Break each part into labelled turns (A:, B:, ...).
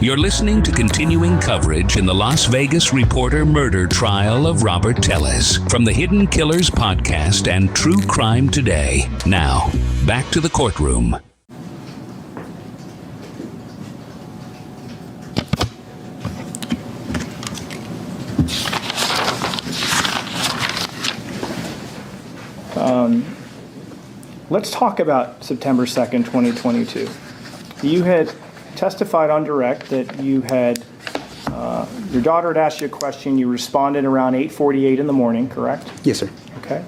A: You're listening to continuing coverage in the Las Vegas reporter murder trial of Robert Tellez from the Hidden Killers podcast and True Crime Today. Now, back to the courtroom.
B: Let's talk about September 2nd, 2022. You had testified on direct that you had, your daughter had asked you a question, you responded around 8:48 in the morning, correct?
C: Yes, sir.
B: Okay.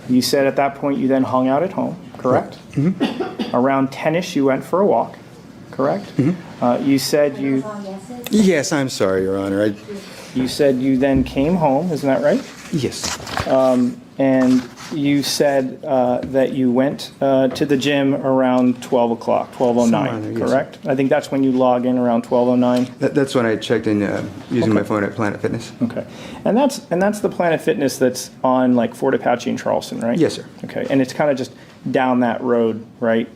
B: You said at that point you then hung out at home, correct?
C: Mm-hmm.
B: Around 10ish you went for a walk, correct?
C: Mm-hmm.
B: You said you...
C: Yes, I'm sorry, Your Honor.
B: You said you then came home, isn't that right?
C: Yes.
B: And you said that you went to the gym around 12 o'clock, 12:09, correct? Yes. I think that's when you log in, around 12:09.
C: That's when I checked in using my phone at Planet Fitness.
B: Okay. And that's the Planet Fitness that's on like Fort Apache and Charleston, right?
C: Yes, sir.
B: Okay. And it's kind of just down that road, right?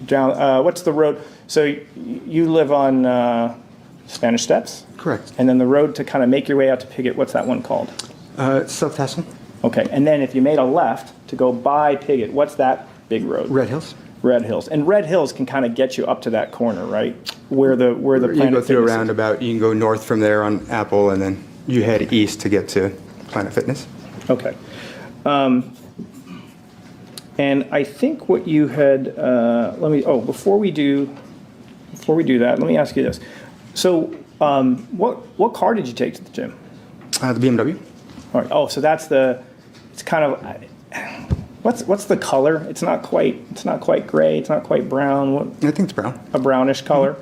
B: Down. What's the road? So you live on Spanish Steps?
C: Correct.
B: And then the road to kind of make your way out to Piggott, what's that one called?
C: South Tassel.
B: Okay, and then if you made a left to go by Piggott, what's that big road?
C: Red Hills.
B: Red Hills. And Red Hills can kind of get you up to that corner, right? Where the Planet
C: You can go through a
B: Fitness
C: roundabout, you can go north from there on Apple, and then you head east to get to Planet Fitness.
B: Okay. And I think what you had, before we do that, let me ask you this. So what car did you take to the gym?
C: The BMW.
B: All right. Oh, so it's kind of, what's the color? It's not quite gray. It's not quite brown.
C: I think it's brown.
B: A brownish color.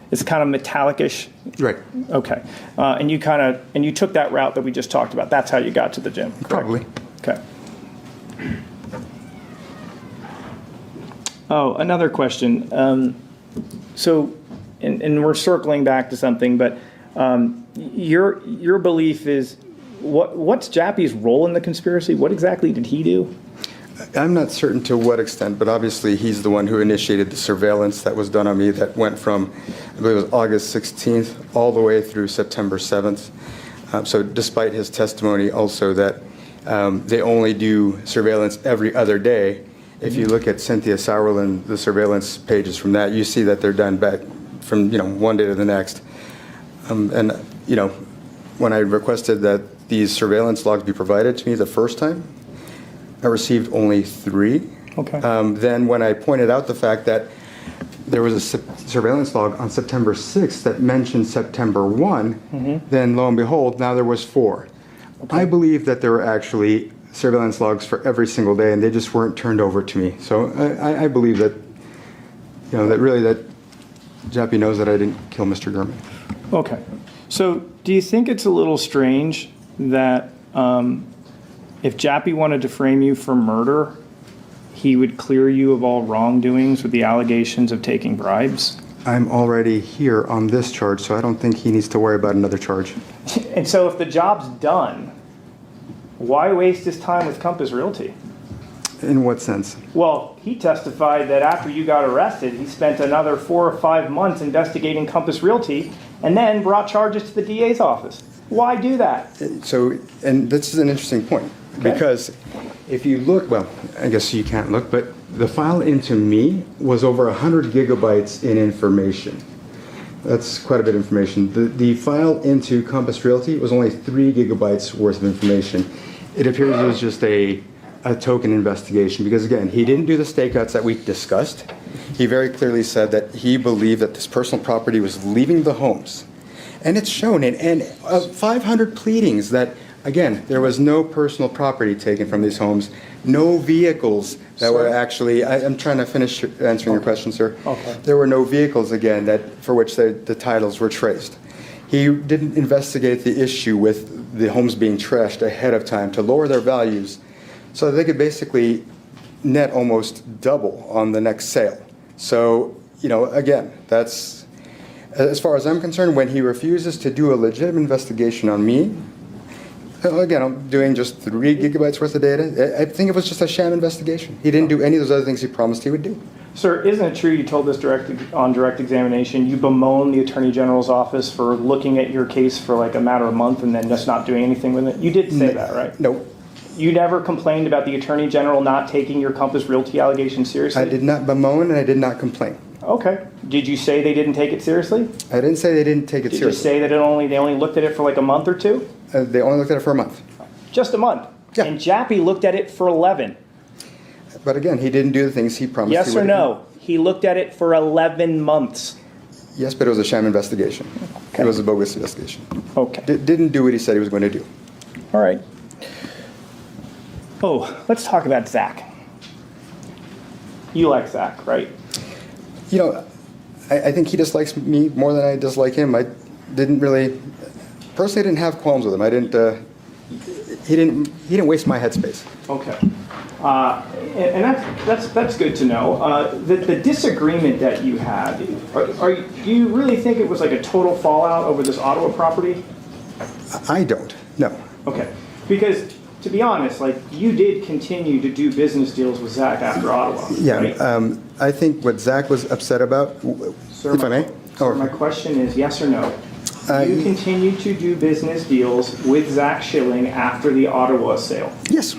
B: It's kind of metallic-ish.
C: Right.
B: Okay. And you took that route that we just talked about. That's how you got to the gym. Correct?
C: Probably.
B: Okay. Oh, another question. So, and we're circling back to something, but your belief is, what's Jappy's role in the conspiracy? What exactly did he do?
C: I'm not certain to what extent, but obviously he's the one who initiated the surveillance that was done on me that went from, I believe it was August 16th, all the way through September 7th. So despite his testimony also that they only do surveillance every other day, if you look at Cynthia Sauerland, the surveillance pages from that, you see that they're done back from one day to the next. And when I requested that these surveillance logs be provided to me the first time, I received only 3.
B: Okay.
C: Then when I pointed out the fact that there was a surveillance log on September 6th that mentioned September 1, then lo and behold, now there was 4. Okay. I believe that there were actually surveillance logs for every single day, and they just weren't turned over to me. So I believe that, that Jappy knows that I didn't kill Mr. Gurman.
B: Okay. So do you think it's a little strange that if Jappy wanted to frame you for murder, he would clear you of all wrongdoings with the allegations of taking bribes?
C: I'm already here on this charge, so I don't think he needs to worry about another charge.
B: And so if the job's done, why waste his time with Compass Realty?
C: In what sense?
B: Well, he testified that after you got arrested, he spent another 4 or 5 months investigating Compass Realty and then brought charges to the DA's office. Why do that?
C: So, and this is an interesting point, because if you look, well, I guess you can't look, but the file into me was over 100 gigabytes in information. That's quite a bit of information. The file into Compass Realty was only 3 gigabytes worth of information. It appears it was just a token investigation because, again, he didn't do the stakeouts that we discussed. He very clearly said that he believed that this personal property was leaving the homes. And it's shown in 500 pleadings that, again, there was no personal property taken from these homes, no vehicles that were actually, I'm trying to finish answering your question, sir.
B: Okay.
C: There were no vehicles, again, for which the titles were traced. He didn't investigate the issue with the homes being trashed ahead of time to lower their values so that they could basically net almost double on the next sale. So, again, that's, as far as I'm concerned, when he refuses to do a legitimate investigation on me, again, I'm doing just 3 gigabytes worth of data. I think it was just a sham investigation. He didn't do any of those other things he promised he would do.
B: Sir, isn't it true you told this on direct examination, you bemoaned the Attorney General's office for looking at your case for like a matter of a month and then just not doing anything with it? You did say that, right?
C: No,
B: You never complained about the Attorney General not taking your Compass Realty allegation seriously?
C: I did not bemoan and I did not complain.
B: Okay. Did you say they didn't take it seriously?
C: I didn't say they didn't take it
B: Did you
C: seriously.
B: say that they only looked at it for like a month or two?
C: They only looked at it for a month.
B: Just a month?
C: Yeah.
B: And Jappy looked at it for 11.
C: But again, he didn't do the things he promised
B: Yes
C: he
B: or
C: would.
B: no? He looked at it for 11 months.
C: Yes, but it was a sham investigation.
B: Okay.
C: It was a bogus investigation.
B: Okay.
C: Didn't do what he said he was going to do.
B: All right. Oh, let's talk about Zach. You like Zach, right?
C: You know, I think he dislikes me more than I dislike him. I didn't really, personally, I didn't have qualms with him. I didn't. He didn't waste my headspace.
B: Okay. And that's good to know. The disagreement that you had, do you really think it was like a total fallout over this Ottawa property?
C: I don't. No.
B: Okay. Because to be honest, like you did continue to do business deals with Zach after Ottawa.
C: Yeah.
B: Right?
C: I think what Zach was upset about,
B: Sir,
C: if I may.
B: Sir, my question is yes or no? You continued to do business deals with Zach Schilling after the Ottawa sale.
C: Yes.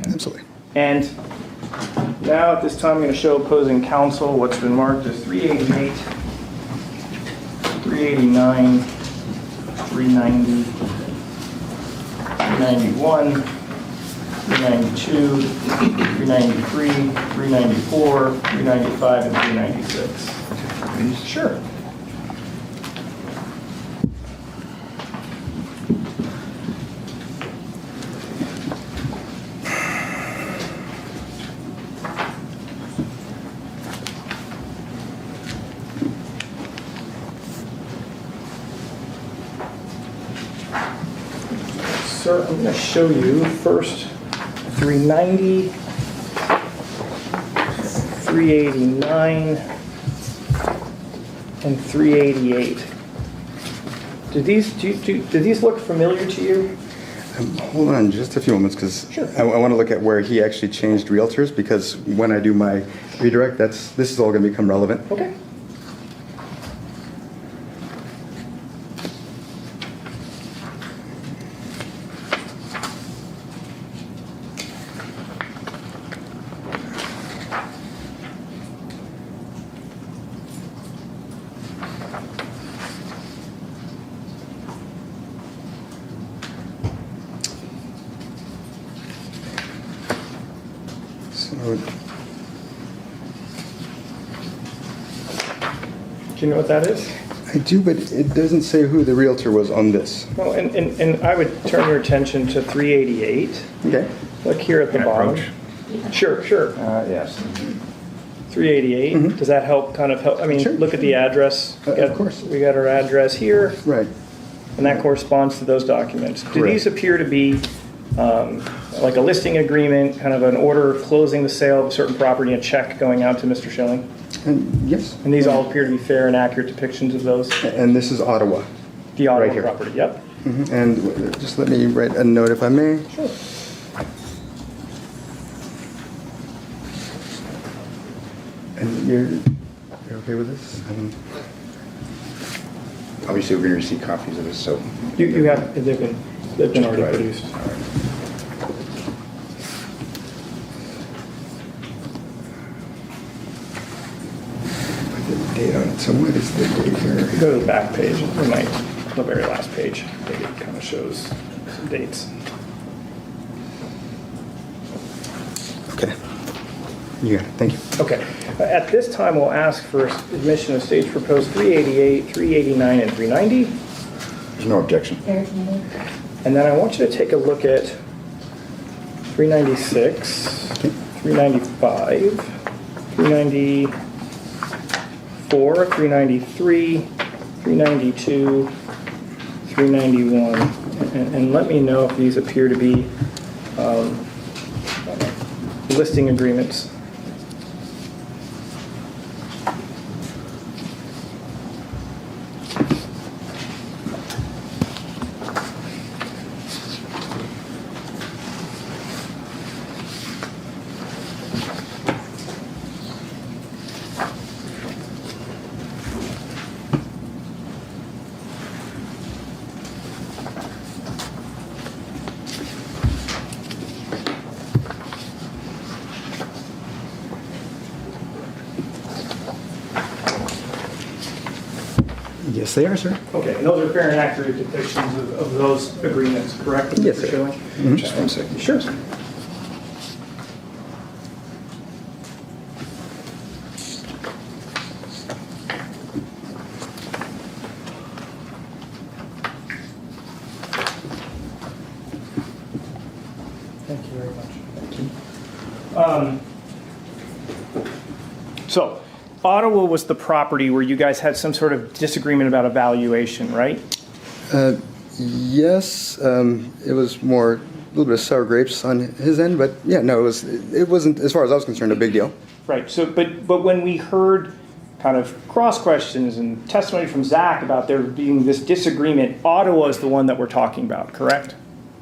C: Absolutely.
B: And now at this time, I'm going to show opposing counsel what's been marked as 388, 389, 390, 391, 392, 393, 394, 395, and 396. Sure. Sir, I'm going to show you first 390, 389, and 388. Do these look familiar to you?
C: Hold on just a few moments, because
B: Sure.
C: I want to look at where he actually changed realtors, because when I do my redirect, this is all going to become relevant.
B: Okay.
C: So,
B: Do you know what that is?
C: I do, but it doesn't say who the realtor was on this.
B: Well, and I would turn your attention to 388.
C: Okay.
B: Look here at the bottom. Sure.
D: Yes.
B: 388. Does that help? Kind of help. I mean,
C: Sure.
B: look at the address.
C: Of course.
B: We got our address here,
C: Right.
B: and that corresponds to those documents. Do
C: Correct.
B: these appear to be like a listing agreement, kind of an order closing the sale of a certain property, a check going out to Mr. Schilling?
C: And yes.
B: And these all appear to be fair and accurate depictions of those?
C: And this is Ottawa.
B: The Ottawa
C: Right here.
B: property. Yep.
C: And just let me write a note if I may.
B: Sure.
C: And you're okay with this?
D: Obviously, we're going to receive copies of this, so.
B: You have. They've been already
D: Right.
B: produced.
C: Put the date on it. So what is the date here?
B: Go to the back page. The very last page. I think it kind of shows some dates.
C: Okay. You got it. Thank you.
B: Okay. At this time, we'll ask for admission of stage proposed 388, 389, and 390.
D: There's no objection.
B: And then I want you to take a look at 396, 395, 394, 393, 392, 391. And let me know if these appear to be listing agreements.
C: Yes, they are, sir.
B: Okay, and those are fair and accurate depictions of those agreements, correct?
C: Yes,
B: Mr.
C: sir.
B: Schilling?
D: Just one second.
B: Sure. Thank you very much. Thank you. So, Ottawa was the property where you guys had some sort of disagreement about a valuation, right?
C: Yes, it was more a little bit of sour grapes on his end, but yeah, no, it wasn't, as far as I was concerned, a big deal.
B: Right. So, but when we heard kind of cross questions and testimony from Zach about there being this disagreement, Ottawa is the one that we're talking about, correct?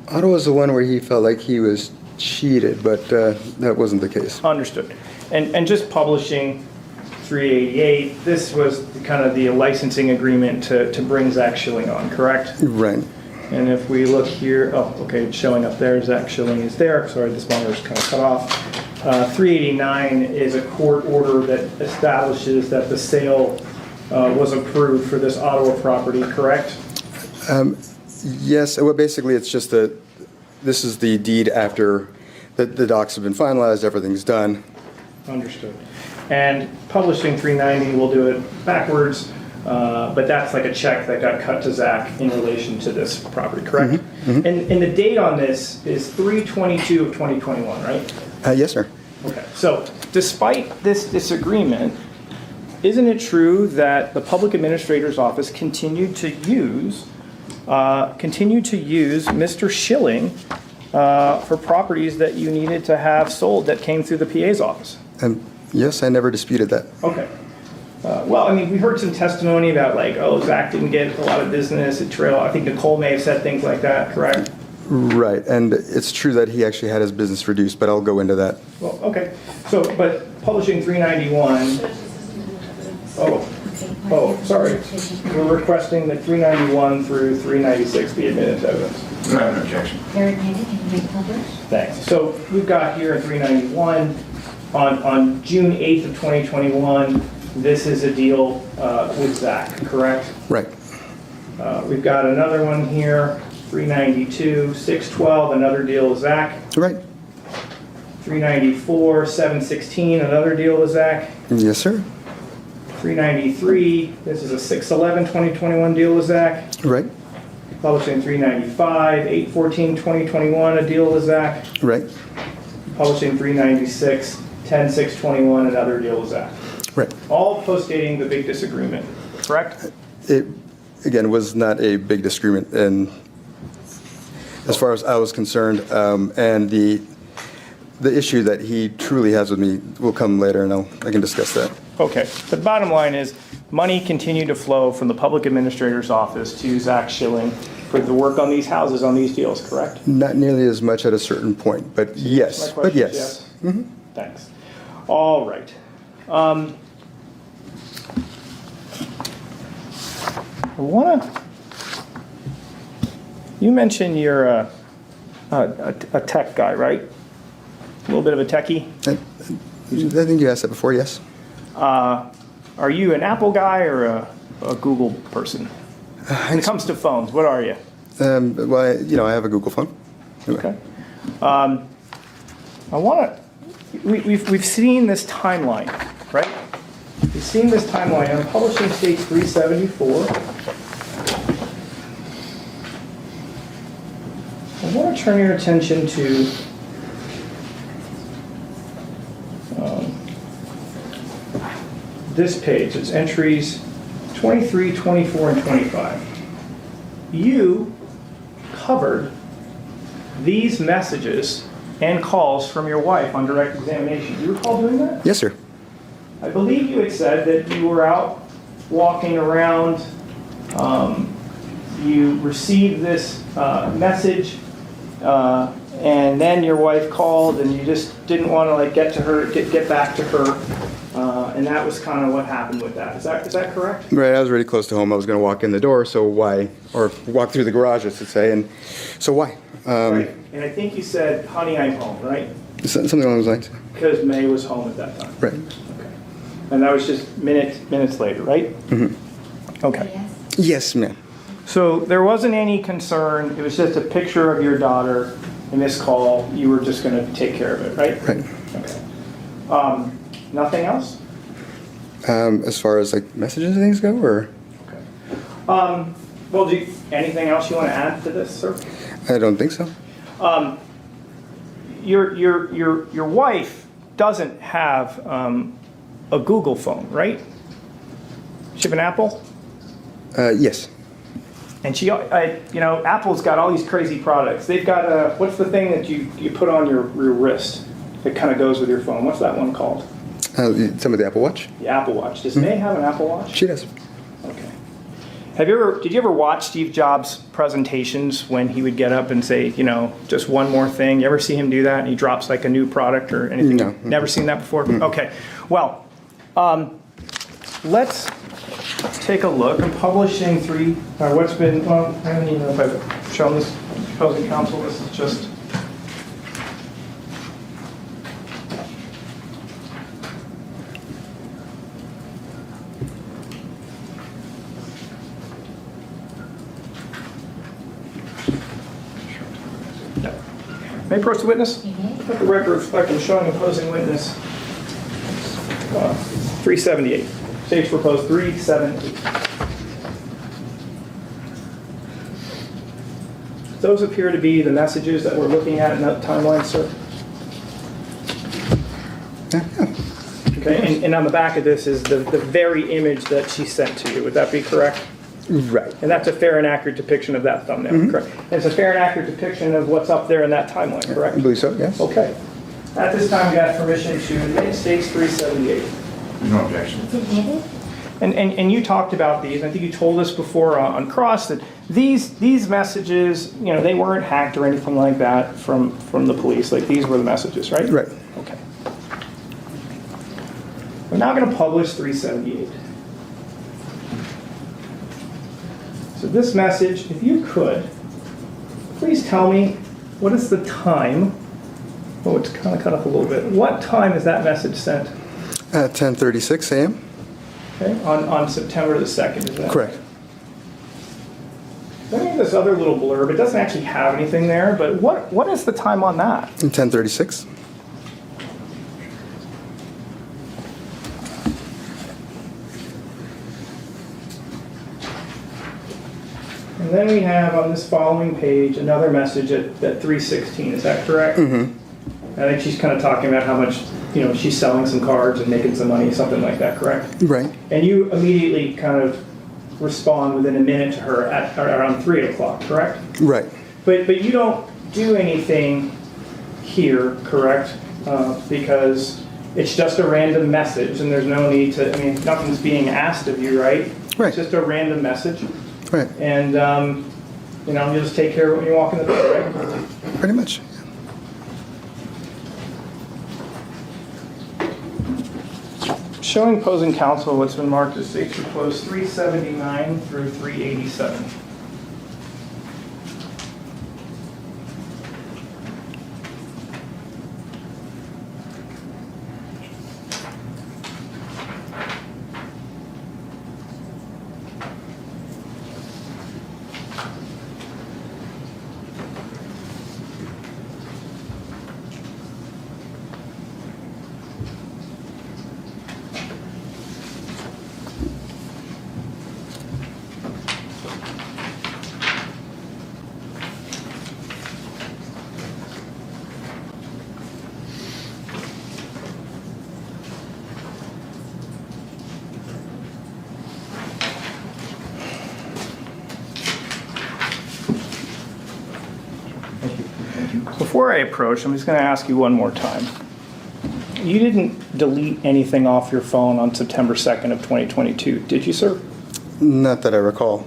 C: Ottawa's the one where he felt like he was cheated, but that wasn't the case.
B: Understood. And just publishing 388, this was kind of the licensing agreement to bring Zach Schilling on, correct?
C: Right.
B: And if we look here, oh, okay, it's showing up there. Zach Schilling is there. Sorry, this monitor's kind of cut off. 389 is a court order that establishes that the sale was approved for this Ottawa property, correct?
C: Yes, well, basically, it's just that this is the deed after the docs have been finalized, everything's done.
B: Understood. And publishing 390, we'll do it backwards, but that's like a check that got cut to Zach in relation to this property, correct?
C: Mm-hmm.
B: And the date on this is 3/22 of 2021, right?
C: Yes, sir.
B: Okay. So despite this disagreement, isn't it true that the public administrator's office continued to use Mr. Schilling for properties that you needed to have sold that came through the PA's office?
C: Yes, I never disputed that.
B: Okay. Well, I mean, we heard some testimony about like, oh, Zach didn't get a lot of business at Trail. I think Nicole may have said things like that, correct?
C: Right, and it's true that he actually had his business reduced, but I'll go into that.
B: Well, okay. So, but publishing 391, sorry. We're requesting that 391 through 396 be admitted to evidence.
D: I have an objection.
E: Eric Hayden, can you publish?
B: Thanks. So we've got here in 391, on June 8th of 2021, this is a deal with Zach, correct?
C: Right.
B: We've got another one here, 392, 612, another deal with Zach.
C: Right.
B: 394, 716, another deal with Zach.
C: Yes, sir.
B: 393, this is a 611, 2021 deal with Zach.
C: Right.
B: Publishing 395, 814, 2021, a deal with Zach.
C: Right.
B: Publishing 396, 10, 621, another deal with Zach.
C: Right.
B: All postdating the big disagreement, correct?
C: It, again, was not a big disagreement, and as far as I was concerned, and the issue that he truly has with me will come later, and I can discuss that.
B: Okay. The bottom line is money continued to flow from the public administrator's office to Zach Schilling for the work on these houses, on these deals, correct?
C: Not nearly as much at a certain point, but yes.
B: My
C: But
B: question is
C: yes.
B: Thanks. All right. I want to. You mentioned you're a tech guy, right? A little bit of a techie.
C: I think you asked that before, yes.
B: Are you an Apple guy or a Google person? When it comes to phones, what are you?
C: Well, I have a Google phone.
B: Okay. I want to. We've seen this timeline, right? We've seen this timeline on publishing states 374. I want to turn your attention to this page. It's entries 23, 24, and 25. You covered these messages and calls from your wife on direct examination. Do you recall doing that?
C: Yes, sir.
B: I believe you had said that you were out walking around, you received this message, and then your wife called and you just didn't want to get back to her, and that was kind of what happened with that. Is that correct?
C: Right, I was really close to home. I was going to walk in the door, so why? Or walk through the garage, I should say, and so why?
B: Right. And I think you said, honey, I'm home, right?
C: Something along those lines.
B: Because May was home at that time.
C: Right.
B: Okay. And that was just minutes later, right?
C: Mm-hmm.
B: Okay.
E: Yes.
C: Yes, ma'am.
B: So there wasn't any concern, it was just a picture of your daughter in this call, you were just gonna take care of it, right?
C: Right.
B: Okay. Nothing else?
C: As far as like messages and things go, or
B: Okay. Well, anything else you want to add to this, sir?
C: I don't think so.
B: Your wife doesn't have a Google phone, right? She have an Apple?
C: Yes.
B: And Apple's got all these crazy products. They've got what's the thing that you put on your wrist that kind of goes with your phone? What's that one called?
C: Some of the Apple Watch.
B: The Apple Watch. Does May have an Apple Watch?
C: She does.
B: Okay. Did you ever watch Steve Jobs' presentations when he would get up and say, just one more thing? You ever see him do that? And he drops like a new product or anything?
C: No.
B: Never seen that before? Okay. Well, let's take a look. I'm publishing I don't even know if I've shown this opposing counsel. This is just. May I approach the witness? Let the record reflect in showing opposing witness 378. Stage proposed 378. Those appear to be the messages that we're looking at in that timeline, sir. Okay, and on the back of this is the very image that she sent to you. Would that be correct?
C: Right.
B: And that's a fair and accurate depiction of that thumbnail, correct? And it's a fair and accurate depiction of what's up there in that timeline, correct?
C: I believe so, yes.
B: Okay. At this time, we ask permission to admit stage 378.
D: No objection.
B: And you talked about these. I think you told us before on cross that these messages, they weren't hacked or anything like that from the police. Like these were the messages, right?
C: Right.
B: Okay. We're now going to publish 378. So this message, if you could, please tell me what is the time. Oh, it's kind of cut off a little bit. What time is that message sent?
C: At 10:36 a.m.
B: Okay, on September the 2nd, is that?
C: Correct.
B: Then we have this other little blurb. It doesn't actually have anything there, but what is the time on that?
C: 10:36.
B: And then we have on this following page another message at 3:16. Is that correct? Mm-hmm. I think she's kind of talking about how much, she's selling some cards and making some money, something like that, correct?
C: Right.
B: And you immediately kind of respond within a minute to her at around 3 o'clock, correct?
C: Right.
B: But you don't do anything here, correct? Because it's just a random message and there's no need to, nothing's being asked of you, right?
C: Right.
B: It's just a random message.
C: Right.
B: And, you just take care of it when you walk in the door, right?
C: Pretty much.
B: Showing opposing counsel what's been marked as stage proposed 379 through 387. Before I approach, I'm just going to ask you one more time. You didn't delete anything off your phone on September 2nd of 2022, did you, sir?
C: Not that I recall.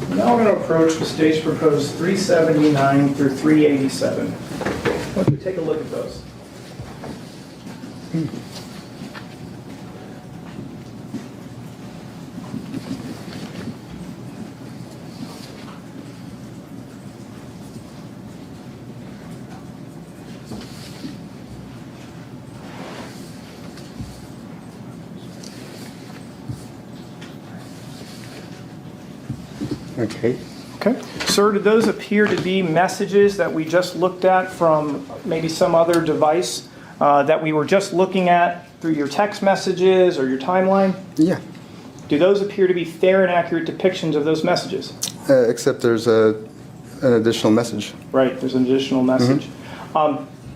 B: Now we're going to approach the stage proposed 379 through 387. Why don't you take a look at those?
C: Okay.
B: Okay. Sir, do those appear to be messages that we just looked at from maybe some other device that we were just looking at through your text messages or your timeline?
C: Yeah.
B: Do those appear to be fair and accurate depictions of those messages?
C: Except there's an additional message.
B: Right, there's an additional message.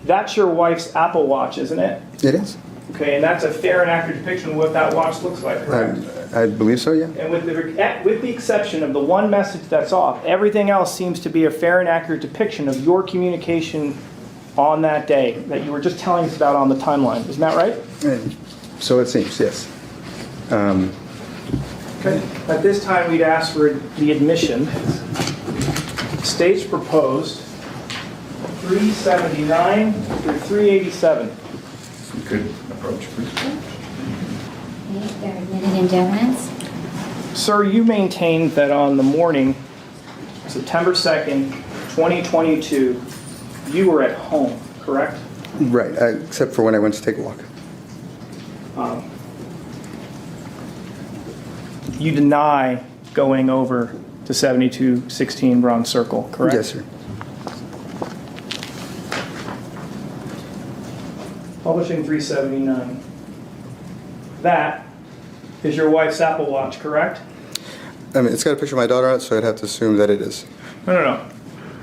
B: That's your wife's Apple Watch, isn't it?
C: It is.
B: Okay, and that's a fair and accurate depiction of what that watch looks like, correct?
C: I believe so, yeah.
B: And with the exception of the one message that's off, everything else seems to be a fair and accurate depiction of your communication on that day that you were just telling us about on the timeline. Isn't that right?
C: So it seems, yes.
B: Okay. At this time, we'd ask for the admission. States proposed 379 through 387.
D: You could approach, please.
E: They're admitted into evidence.
B: Sir, you maintained that on the morning, September 2nd, 2022, you were at home, correct?
C: Right, except for when I went to take a walk.
B: You deny going over to 7216 Bronze Circle, correct?
C: Yes, sir.
B: Publishing 379. That is your wife's Apple Watch, correct?
C: I mean, it's got a picture of my daughter on it, so I'd have to assume that it is.
B: No.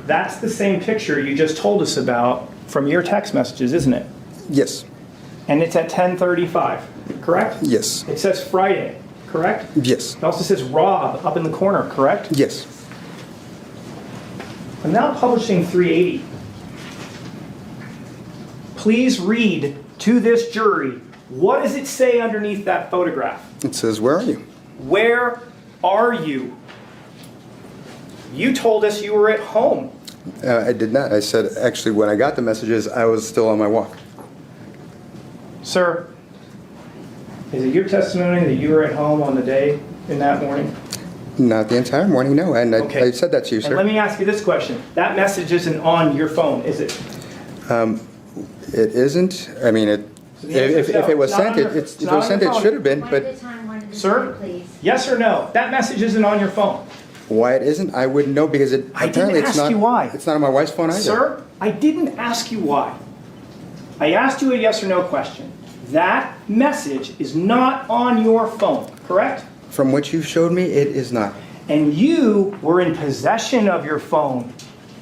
B: That's the same picture you just told us about from your text messages, isn't it?
C: Yes.
B: And it's at 10:35, correct?
C: Yes.
B: It says Friday, correct?
C: Yes.
B: It also says Rob up in the corner, correct?
C: Yes.
B: I'm now publishing 380. Please read to this jury, what does it say underneath that photograph?
C: It says, "Where are you?"
B: Where are you? You told us you were at home.
C: I did not. I said, actually, when I got the messages, I was still on my walk.
B: Sir, is it your testimony that you were at home on the day in that morning?
C: Not the entire morning, no. And
B: Okay.
C: I said that to you,
B: And let
C: sir.
B: me ask you this question. That message isn't on your phone, is it?
C: It isn't. I mean,
B: So the answer is
C: if
B: no.
C: it was
B: It's not
C: sent,
B: on your-
C: if
B: it's
C: it
B: not
C: was
B: on
C: sent,
B: your
C: it
B: phone.
C: should have been.
E: One
C: But
E: at a time, one at a
B: Sir,
E: time, please.
B: yes or no? That message isn't on your phone.
C: why it isn't, I wouldn't know because it
B: I didn't
C: apparently it's
B: ask
C: not.
B: you why.
C: It's not on my wife's phone either.
B: Sir, I didn't ask you why. I asked you a yes or no question. That message is not on your phone, correct?
C: From what you showed me, it is not.
B: And you were in possession of your phone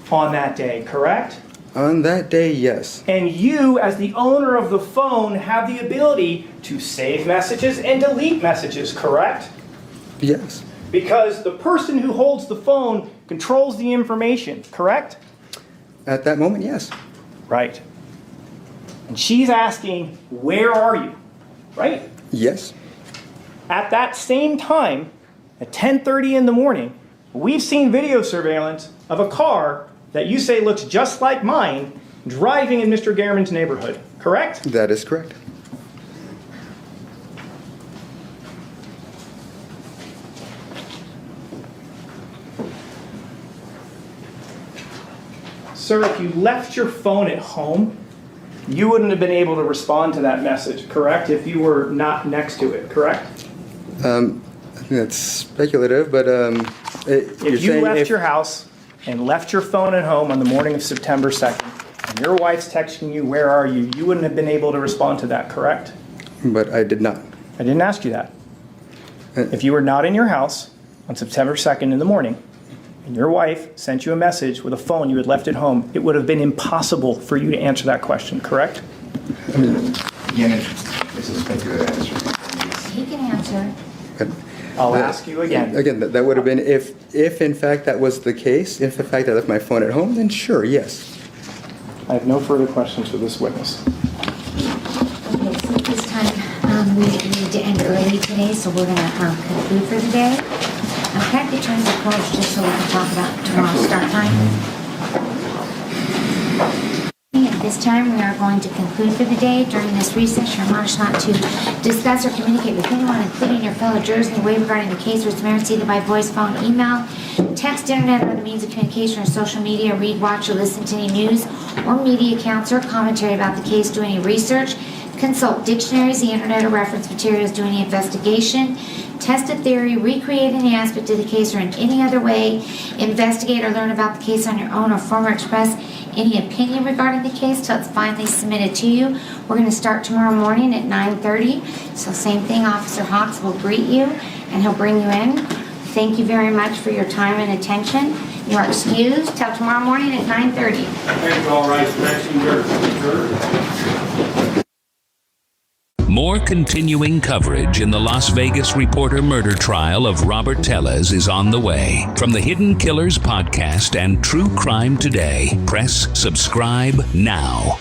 B: on that day, correct?
C: On that day, yes.
B: And you, as the owner of the phone, have the ability to save messages and delete messages, correct?
C: Yes.
B: Because the person who holds the phone controls the information, correct?
C: At that moment, yes.
B: Right. And she's asking, where are you? Right?
C: Yes.
B: At that same time, at 10:30 in the morning, we've seen video surveillance of a car that you say looks just like mine driving in Mr. Gehrman's neighborhood, correct?
C: That is correct.
B: Sir, if you left your phone at home, you wouldn't have been able to respond to that message, correct? If you were not next to it, correct?
C: I think that's speculative, but
B: If you left your house and left your phone at home on the morning of September 2nd, and your wife's texting you, where are you, you wouldn't have been able to respond to that, correct?
C: But I did not.
B: I didn't ask you that. If you were not in your house on September 2nd in the morning, and your wife sent you a message with a phone you had left at home, it would have been impossible for you to answer that question, correct?
D: Again, it's a speculative answer.
E: He can answer.
C: But
B: I'll ask you again.
C: again, that would have been if in fact that was the case. If in fact I left my phone at home, then sure, yes.
B: I have no further questions for this witness.
E: Okay, so at this time, we need to end early today, so we're gonna conclude for the day. Can I get turns of course just so we can talk about tomorrow's start time? At this time, we are going to conclude for the day. During this recess, you're admonished not to discuss or communicate with anyone, including your fellow jurors, in any way regarding the case or its merits, either by voice, phone, email, text, internet, or other means of communication or social media. Read, watch, or listen to any news or media accounts or commentary about the case. Do any research consult dictionaries, the internet, or reference materials, do any investigation, test a theory, recreate any aspect of the case, or in any other way investigate or learn about the case on your own, or form or express any opinion regarding the case till it's finally submitted to you. We're going to start tomorrow morning at 9:30. So same thing, Officer Hawks will greet you and he'll bring you in. Thank you very much for your time and attention. You are excused till tomorrow morning at 9:30.
F: Thank you, all right, Maxine,
A: More continuing coverage in the Las Vegas Reporter murder trial of Robert Tellez is on the way. From the Hidden Killers podcast and True Crime Today, press subscribe now.